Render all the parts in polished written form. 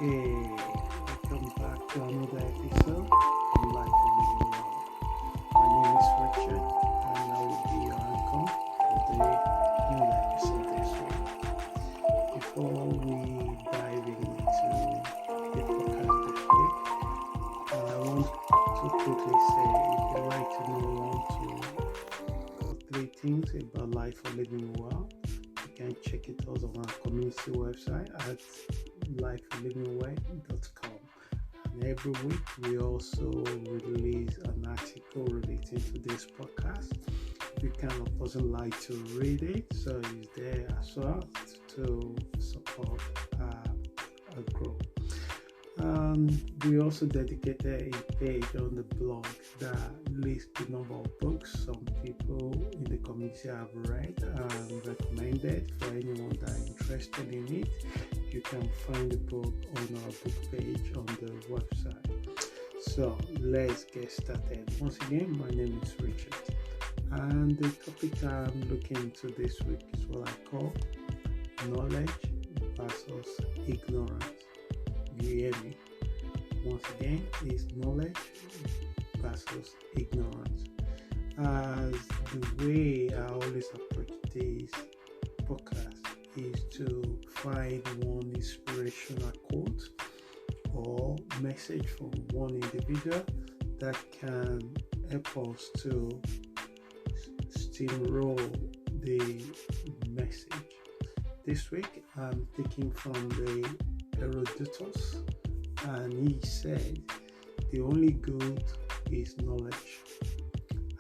Hey, welcome back to another episode of Life of Living Well. My name is Richard, and I will be your anchor for the new episode this week. Before we dive into the podcast this week, I want to quickly say if you'd like to know three things about Life of Living Well, you can check it out on our community website at lifelivingway.com. And every week we also release an article relating to this podcast. If you kind of person like to read it, so it's there as well to support our growth. We also dedicated a page on the blog that lists the number of books some people in the community have read and recommended for anyone that is interested in it. You can find the book on our book page on the website. So let's get started. Once again, my name is Richard, and the topic I'm looking into this week is what I call knowledge versus ignorance. You hear me? Once again, is knowledge versus ignorance. As the way I always approach this podcast is to find one inspirational quote or message from one individual that can help us to steamroll the message. This week I'm taking from the Herodotus, and he said the only good is knowledge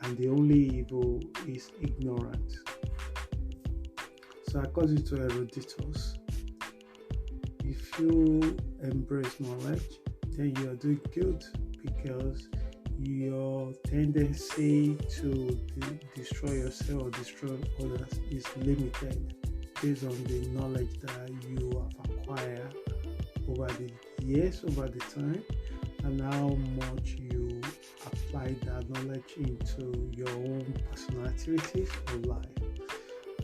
and the only evil is ignorance. So according to Herodotus, if you embrace knowledge, then you are doing good, because your tendency to destroy yourself or destroy others is limited based on the knowledge that you have acquired over the years, over the time, and how much you apply that knowledge into your own personal activities or life.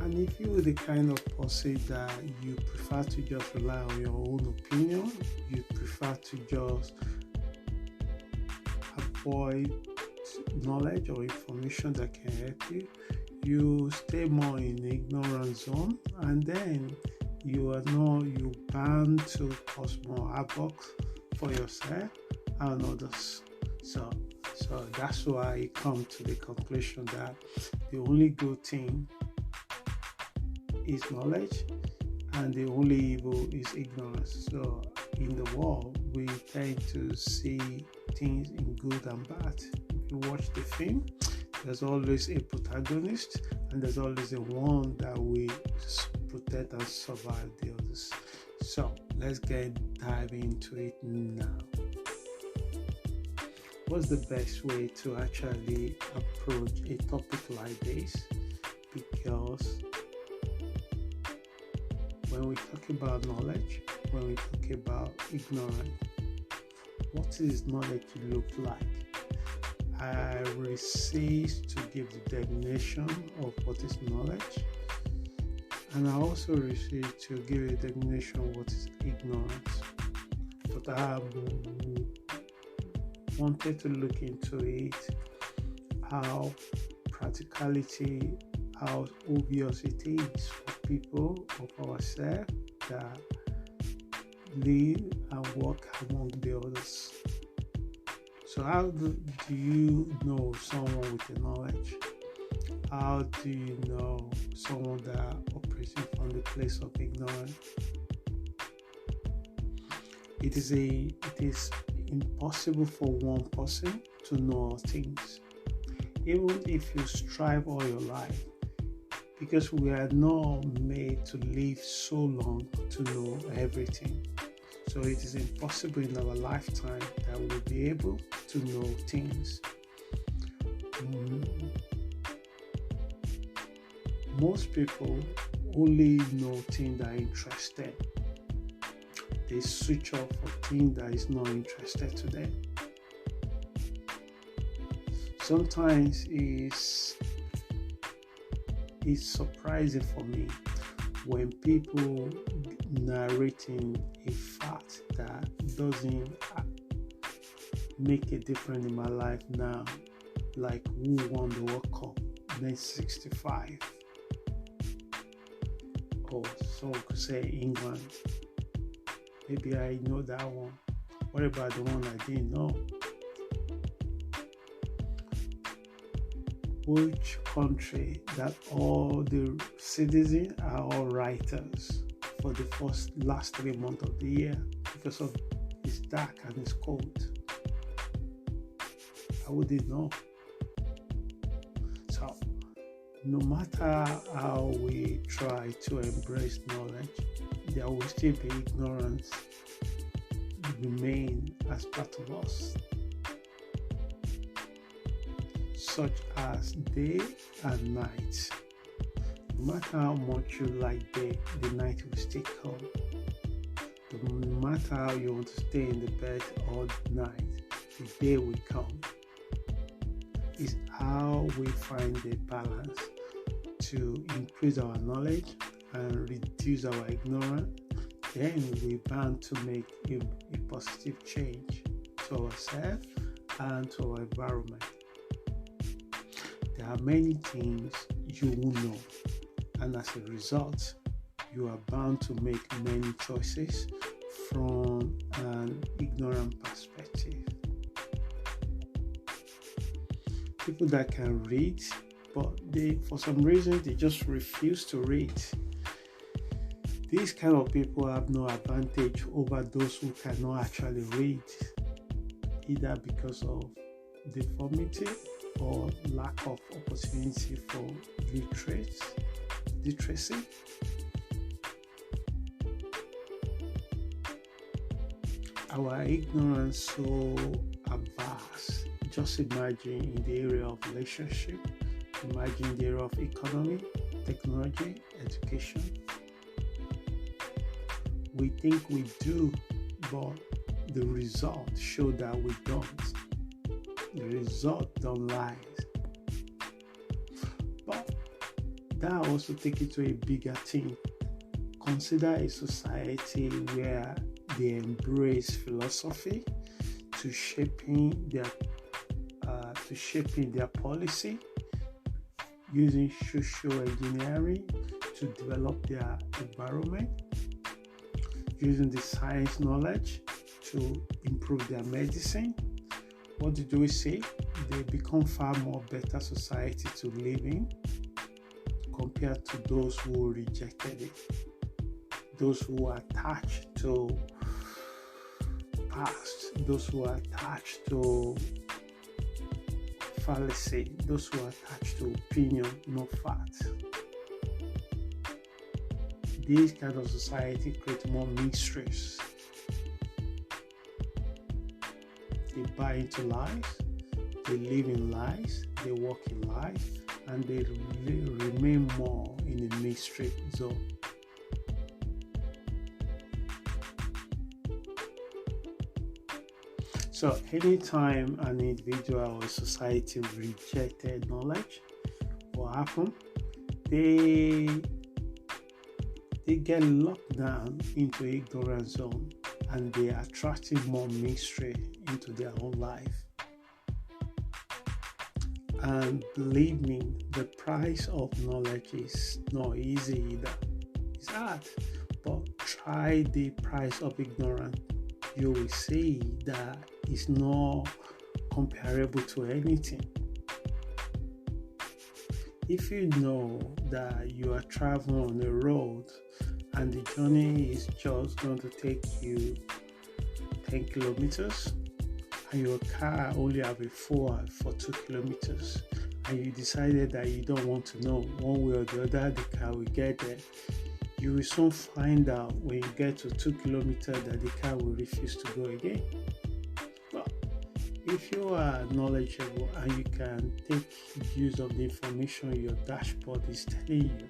And if you're the kind of person that you prefer to just rely on your own opinion, you prefer to just avoid knowledge or information that can help you, you stay more in ignorance zone, and then you bound to cause more havoc for yourself and others. So that's why I come to the conclusion that the only good thing is knowledge and the only evil is ignorance. So in the world, we tend to see things in good and bad. If you watch the film, there's always a protagonist and there's always a one that will protect and survive the others. So let's dive into it now. What's the best way to actually approach a topic like this? Because when we talk about knowledge, when we talk about ignorance, what is knowledge look like? I resist to give the definition of what is knowledge, and I also resist to give a definition of what is ignorance. But I wanted to look into it, how practicality, how obvious it is for people of ourselves that live and work among the others. So how do you know someone with the knowledge? How do you know someone that operates from the place of ignorance? It is impossible for one person to know all things, even if you strive all your life, because we are not made to live so long to know everything. So it is impossible in our lifetime that we'll be able to know things. Most people only know things that are interested. They switch off for things that is not interested to them. Sometimes it's surprising for me when people narrating a fact that doesn't make a difference in my life now, like who won the World Cup 1965, or someone could say England. Maybe I know that one. What about the one I didn't know? Which country that all the citizens are all writers for the last 3 months of the year because of it's dark and it's cold? I wouldn't know. So no matter how we try to embrace knowledge, there will still be ignorance remain as part of us, such as day and night. No matter how much you like day, the night will still come. No matter how you want to stay in the bed all night, the day will come. It's how we find the balance to increase our knowledge and reduce our ignorance. Then we're bound to make a positive change to ourselves and to our environment. There are many things you will know, and as a result, you are bound to make many choices from an ignorant perspective. People that can read, but for some reason they just refuse to read. These kind of people have no advantage over those who cannot actually read, either because of deformity or lack of opportunity for literacy. Our ignorance so vast. Just imagine in the area of relationship, imagine the area of economy, technology, education. We think we do, but the results show that we don't. The result don't lie. But that also takes it to a bigger thing. Consider a society where they embrace philosophy to shaping their policy, using social engineering to develop their environment, using the science knowledge to improve their medicine. What did we see? They become far more better society to live in compared to those who rejected it, those who are attached to past, those who are attached to fallacy, those who are attached to opinion, not fact. This kind of society creates more mysteries. They buy into lies, they live in lies, they walk in lies, and they remain more in a mystery zone. So anytime an individual or a society rejected knowledge, what happened? They get locked down into ignorance zone, and they are attracting more mystery into their own life. And believe me, the price of knowledge is not easy either. It's hard, but try the price of ignorance. You will see that it's not comparable to anything. If you know that you are traveling on the road and the journey is just going to take you 10 kilometers and your car only have a fuel for 2 kilometers, and you decided that you don't want to know one way or the other the car will get there, you will soon find out when you get to 2 kilometers that the car will refuse to go again. But if you are knowledgeable and you can take use of the information your dashboard is telling you,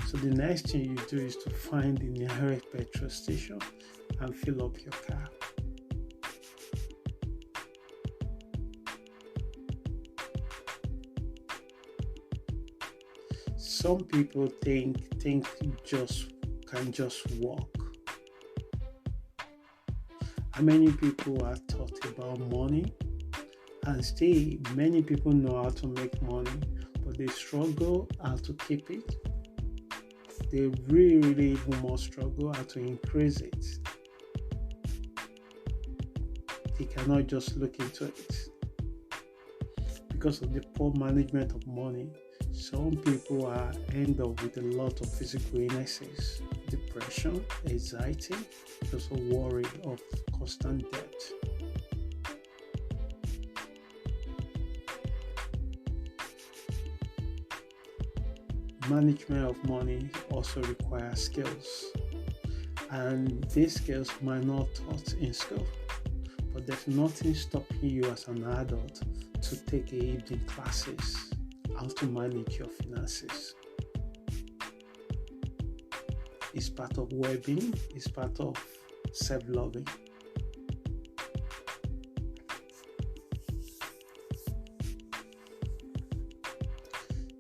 so the next thing you do is to find the nearest petrol station and fill up your car. some people think just can just work. How many people are taught about money? And still, many people know how to make money, but they struggle how to keep it. They really even more struggle how to increase it. They cannot just look into it. Because of the poor management of money, some people end up with a lot of physical illnesses, depression, anxiety, because of worry of constant debt. Management of money also requires skills, and these skills might not taught in school, but there's nothing stopping you as an adult to take evening classes how to manage your finances. It's part of well-being, it's part of self-loving.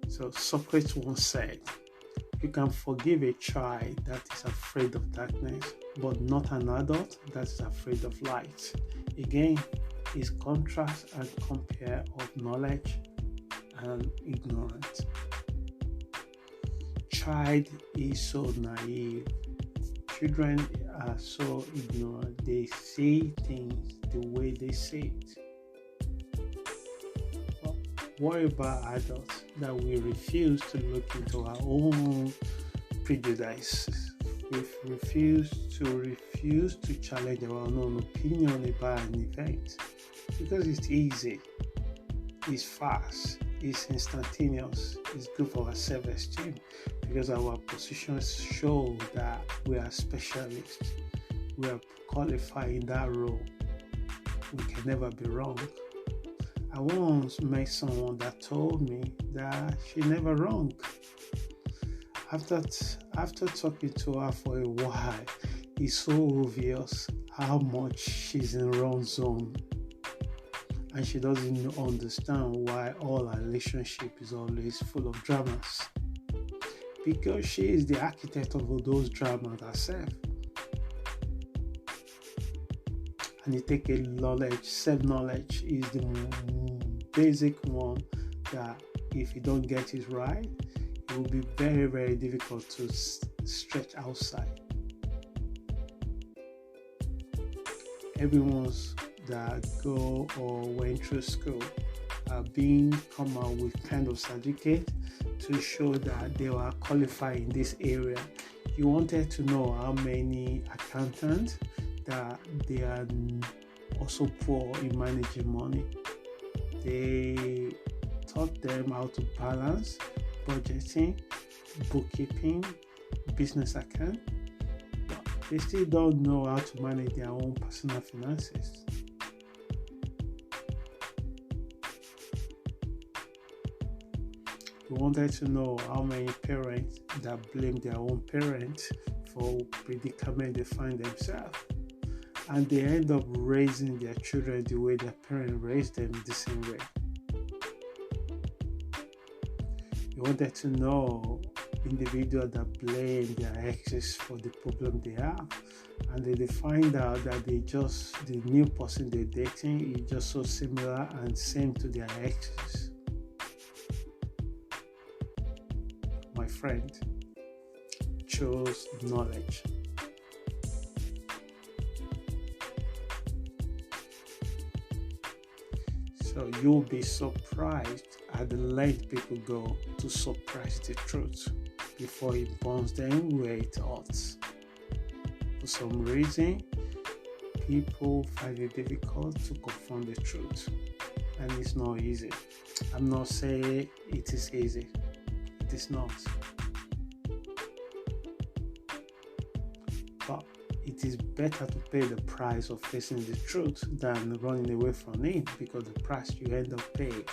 So Socrates once said, you can forgive a child that is afraid of darkness, but not an adult that is afraid of light. Again, is contrast and compare of knowledge and ignorance. Child is so naive. Children are so ignorant. They see things the way they see it. Worry about adults that we refuse to look into our own prejudices. We refuse to challenge our own opinion about an event because it's easy, it's fast, it's instantaneous, it's good for our self-esteem because our positions show that we are specialists, we are qualified in that role, we can never be wrong. I once met someone that told me that she never wrong. After talking to her for a while, it's so obvious how much she's in the wrong zone. And she doesn't understand why all our relationship is always full of dramas. Because she is the architect of all those dramas herself. And you take a knowledge, self-knowledge is the basic one that if you don't get it right, it will be very, very difficult to stretch outside. Everyone's that go or went through school are being come out with kind of certificate to show that they were qualified in this area. You wanted to know how many accountants that they are also poor in managing money. They taught them how to balance budgeting, bookkeeping, business account, but they still don't know how to manage their own personal finances. We wanted to know how many parents that blame their own parents for predicament they find themselves. And they end up raising their children the way their parents raised them the same way. You wanted to know individuals that blame their exes for the problem they have, and then they find out that the new person they're dating is just so similar and same to their exes. My friend, chose knowledge. So you'll be surprised at the length people go to suppress the truth before it burns them where it hurts. For some reason, people find it difficult to confront the truth, and it's not easy. I'm not saying it is easy. It is not. But it is better to pay the price of facing the truth than running away from it, because the price you end up paying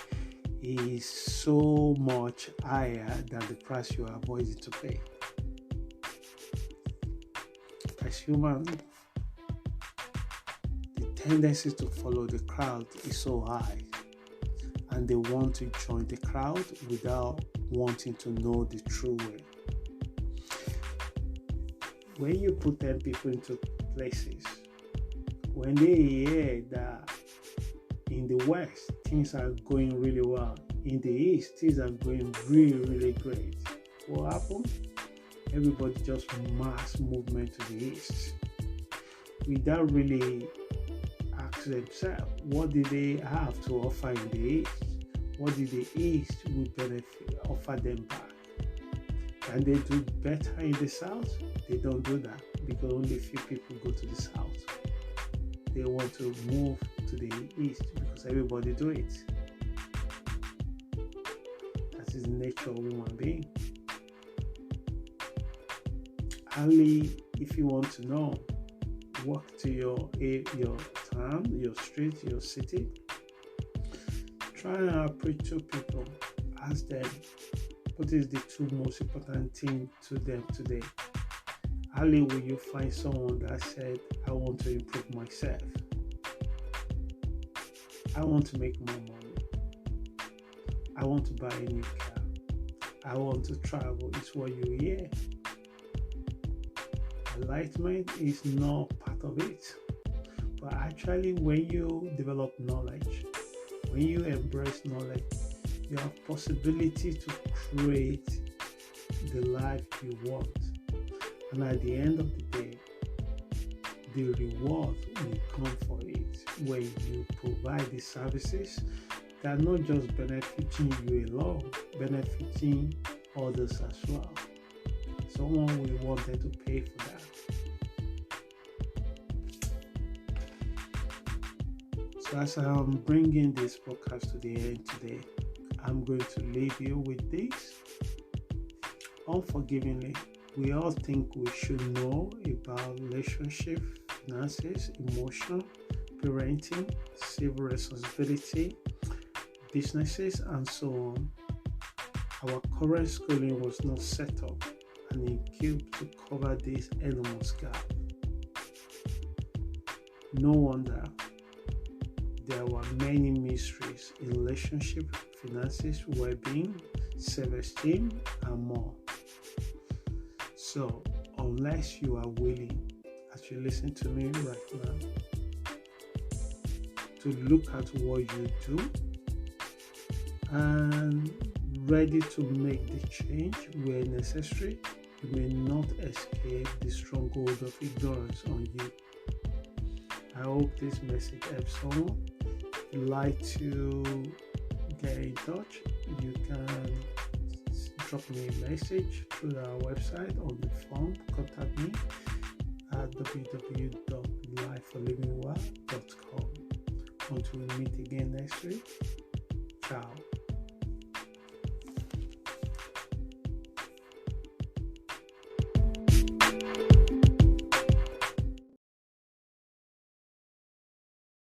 is so much higher than the price you are avoiding to pay. As humans, the tendency to follow the crowd is so high, and they want to join the crowd without wanting to know the true way. When you put 10 people into places, when they hear that in the West things are going really well, in the East things are going really, really great, what happened? Everybody just mass movement to the East without really asking themselves, what did they have to offer in the East? What did the East will benefit offer them back? Can they do better in the South? They don't do that because only few people go to the South. They want to move to the East because everybody do it. That is the nature of human being. Only if you want to know, walk to your town, your street, your city. Try and approach two people. Ask them, what is the two most important thing to them today? Only will you find someone that said, I want to improve myself. I want to make more money. I want to buy a new car. I want to travel. It's what you hear. Enlightenment is not part of it. But actually, when you develop knowledge, when you embrace knowledge, you have possibility to create the life you want. And at the end of the day, the reward will come for it when you provide the services that are not just benefiting you alone, benefiting others as well. Someone will want them to pay for that. So as I'm bringing this podcast to the end today, I'm going to leave you with this. Unforgivingly, we all think we should know about relationship, finances, emotion, parenting, civil responsibility, businesses, and so on. Our current schooling was not set up and equipped to cover this enormous gap. No wonder there were many mysteries in relationship, finances, well-being, self-esteem, and more. So, unless you are willing, as you listen to me right now, to look at what you do and ready to make the change where necessary, you may not escape the stronghold of ignorance on you. I hope this message helps someone. If you'd like to get in touch, you can drop me a message through our website on the form. Contact me at www.lifeforlivingwell.com. Until we meet again next week, ciao.